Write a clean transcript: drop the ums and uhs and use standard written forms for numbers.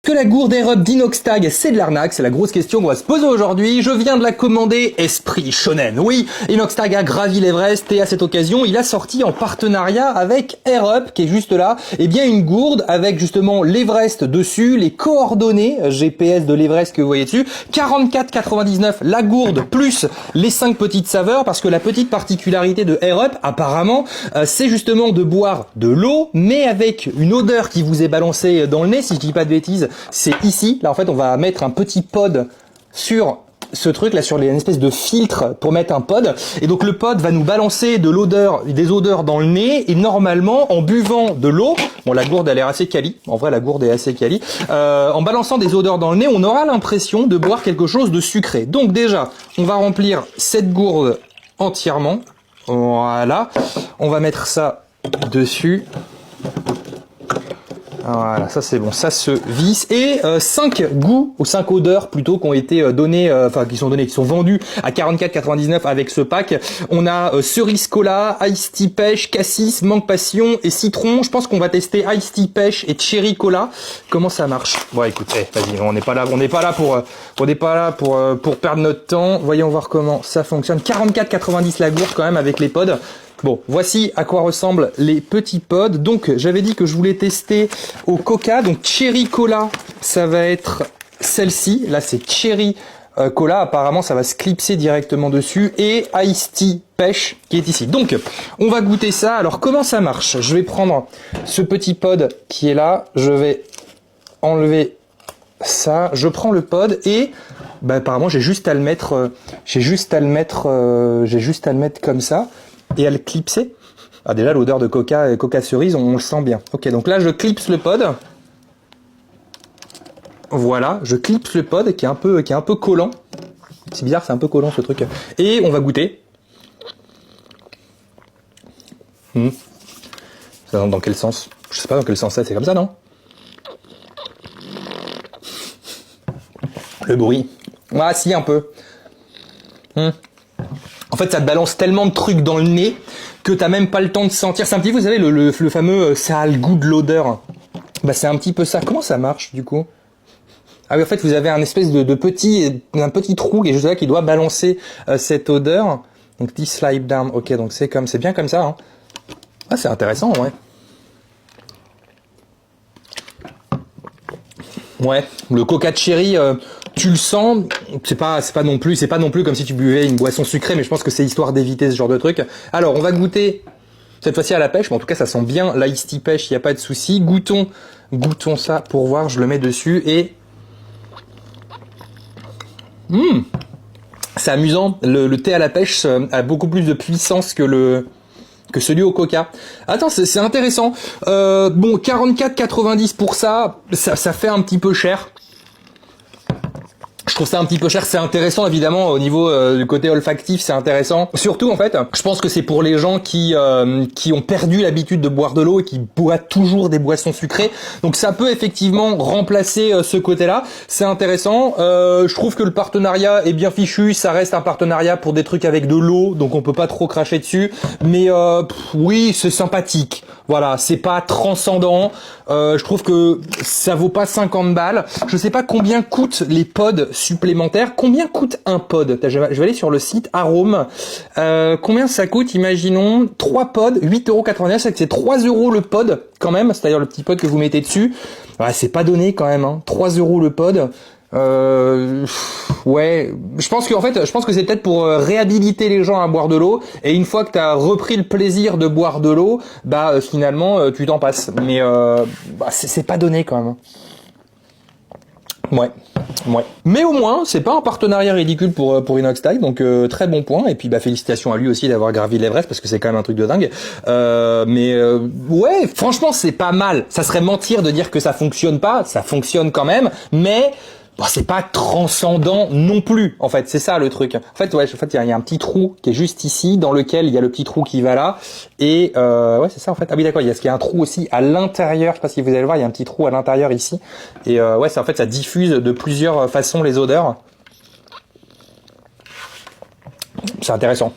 que la gourde Air-Up d'Inoxtag, c'est de l'arnaque? C'est la grosse question qu'on va se poser aujourd'hui. Je viens de la commander, esprit shonen. Oui, Inoxtag a gravi l'Everest et à cette occasion, il a sorti en partenariat avec Air-Up, qui est juste là, eh bien une gourde avec justement l'Everest dessus, les coordonnées GPS de l'Everest que vous voyez dessus, 44,99 la gourde plus les 5 petites saveurs, parce que la petite particularité de Air-Up, apparemment, c'est justement de boire de l'eau, mais avec une odeur qui vous est balancée dans le nez, si je dis pas de bêtises, c'est ici. Là, en fait, on va mettre un petit pod sur ce truc là, sur une espèce de filtre pour mettre un pod, et donc le pod va nous balancer de l'odeur, des odeurs dans le nez, et normalement en buvant de l'eau, bon la gourde elle est assez quali, en vrai la gourde est assez quali, en balançant des odeurs dans le nez, on aura l'impression de boire quelque chose de sucré. Donc déjà, on va remplir cette gourde entièrement, voilà, on va mettre ça dessus. Voilà, ça c'est bon, ça se visse. Et 5 goûts, ou 5 odeurs plutôt, qui ont été donnés, qui sont vendus à 44,99 avec ce pack. On a cerise cola, iced tea pêche, cassis, mangue passion et citron. Je pense qu'on va tester iced tea pêche et cherry cola. Comment ça marche? Bon écoute, vas-y, on n'est pas là pour perdre notre temps. Voyons voir comment ça fonctionne. 44,90 la gourde quand même avec les pods. Bon, voici à quoi ressemblent les petits pods. Donc, j'avais dit que je voulais tester au coca. Donc, Cherry Cola, ça va être celle-ci. Là, c'est Cherry Cola. Apparemment, ça va se clipser directement dessus. Et Iced Tea Pêche qui est ici. Donc, on va goûter ça. Alors, comment ça marche? Je vais prendre ce petit pod qui est là. Je vais enlever ça. Je prends le pod et... bah, apparemment, j'ai juste à le mettre comme ça. Et à le clipser. Ah déjà l'odeur de coca et coca cerise, on le sent bien. Ok, donc là je clipse le pod. Voilà, je clipse le pod qui est un peu collant. C'est bizarre, c'est un peu collant ce truc. Et on va goûter. Ça dans quel sens? Je sais pas dans quel sens c'est comme ça, non? Le bruit. Ah si, un peu. En fait, ça te balance tellement de trucs dans le nez que t'as même pas le temps de sentir. C'est un petit peu, vous savez, le fameux ça a le goût de l'odeur. Bah, c'est un petit peu ça. Comment ça marche, du coup? Ah oui, en fait, vous avez un espèce de un petit trou qui est juste là qui doit balancer cette odeur. Donc, this slide down. Ok, donc c'est bien comme ça, hein. Ah, c'est intéressant, ouais. Ouais, le coca cherry, tu le sens, c'est pas non plus comme si tu buvais une boisson sucrée, mais je pense que c'est histoire d'éviter ce genre de truc. Alors, on va goûter cette fois-ci à la pêche, mais en tout cas, ça sent bien l'iced tea pêche, il n'y a pas de souci. Goûtons ça pour voir, je le mets dessus et... c'est amusant, le thé à la pêche a beaucoup plus de puissance que celui au coca. Attends, c'est intéressant. Bon, 44,90 pour ça fait un petit peu cher. Je trouve ça un petit peu cher, c'est intéressant évidemment au niveau du côté olfactif, c'est intéressant. Surtout en fait, je pense que c'est pour les gens qui ont perdu l'habitude de boire de l'eau et qui boivent toujours des boissons sucrées. Donc ça peut effectivement remplacer ce côté-là. C'est intéressant. Je trouve que le partenariat est bien fichu. Ça reste un partenariat pour des trucs avec de l'eau, donc on peut pas trop cracher dessus. Mais oui, c'est sympathique. Voilà, c'est pas transcendant. Je trouve que ça vaut pas 50 balles. Je sais pas combien coûtent les pods supplémentaires. Combien coûte un pod? Je vais aller sur le site Arome. Combien ça coûte? Imaginons 3 pods, 8,99 €. C'est 3 € le pod quand même. C'est-à-dire le petit pod que vous mettez dessus. Ouais, c'est pas donné quand même, hein. 3 € le pod. Ouais, je pense que c'est peut-être pour réhabiliter les gens à boire de l'eau, et une fois que tu as repris le plaisir de boire de l'eau, bah finalement tu t'en passes. Mais c'est pas donné quand même. Ouais. Mais au moins, c'est pas un partenariat ridicule pour Inoxtag, donc très bon point. Et puis félicitations à lui aussi d'avoir gravi l'Everest, parce que c'est quand même un truc de dingue. Ouais, franchement, c'est pas mal. Ça serait mentir de dire que ça fonctionne pas. Ça fonctionne quand même, mais c'est pas transcendant non plus, en fait, c'est ça le truc. En fait, il y a un petit trou qui est juste ici, dans lequel il y a le petit trou qui va là, et ouais, c'est ça en fait. Ah oui, d'accord, il y a un trou aussi à l'intérieur, je sais pas si vous allez le voir, il y a un petit trou à l'intérieur ici, et ouais, ça diffuse de plusieurs façons les odeurs. C'est intéressant.